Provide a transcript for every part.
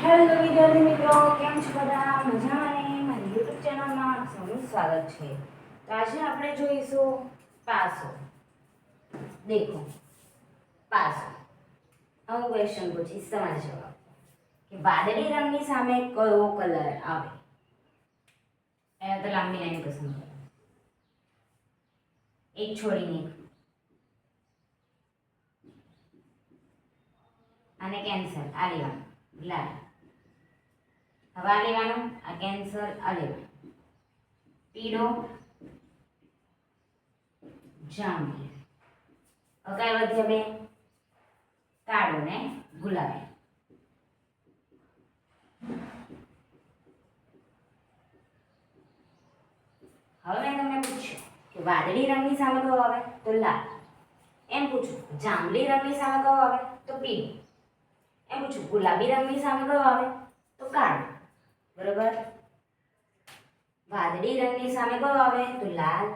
Hello વિદ્યાર્થી મિત્રો, કેમ છો બધા? મજામાં ને? મારી YouTube ચેનલમાં આપ સૌનું સ્વાગત છે. તો આજે આપણે જોઈશું પાસો. દેખો પાસો. હું ક્વેશ્ચન પૂછીશ, તમારે જવાબ કે વાદળી રંગની સામે કયો કલર આવે? એને તો લાંબી લાઈન પસંદ કરો, એક છોડીને એક. આને કેન્સલ, આ લેવાનું લાલ. હવે આ લેવાનું, આ કેન્સલ, આ લેવાનું પીળો, જાંબલી. હવે કઈ વધ્યા બે? કાળો ને ગુલાબી. હવે મેં તમને પૂછ્યું કે વાદળી રંગની સામે કયો આવે? તો લાલ. એમ પૂછું જાંબલી રંગની સામે કયો આવે? તો પીળો. એમ પૂછું ગુલાબી રંગની સામે કયો આવે? તો કાળો. બરોબર. વાદળી રંગની સામે કયો આવે? તો લાલ.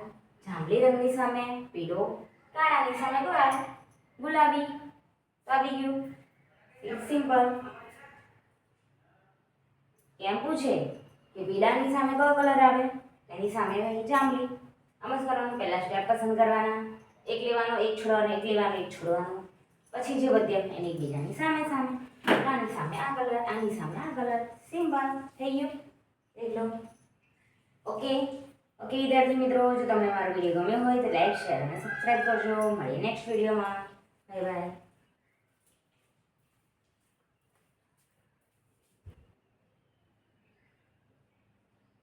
જાંબલી રંગની સામે પીળો. કાળાની સામે કયો આવે? ગુલાબી. તો આવી ગયું. It's simple. એમ પૂછે કે પીળાની સામે કયો કલર આવે? એની સામે જાંબલી. આમ જ કરવાનું. પહેલા સ્ટેપ પસંદ કરવાના, એક લેવાનો, એક છોડવાનો, એક લેવાનો, એક છોડવાનો. પછી જે વધ્યા એને એકબીજાની સામે સામે. આની સામે આ કલર, આની સામે આ કલર. સિમ્પલ થઈ ગયું. એટલો ઓકે. ઓકે વિદ્યાર્થી મિત્રો, જો તમને મારો વિડીયો ગમ્યો હોય તો લાઈક, શેર અને સબસ્ક્રાઇબ કરજો. મળીએ નેક્સ્ટ વિડીયોમાં. Bye bye.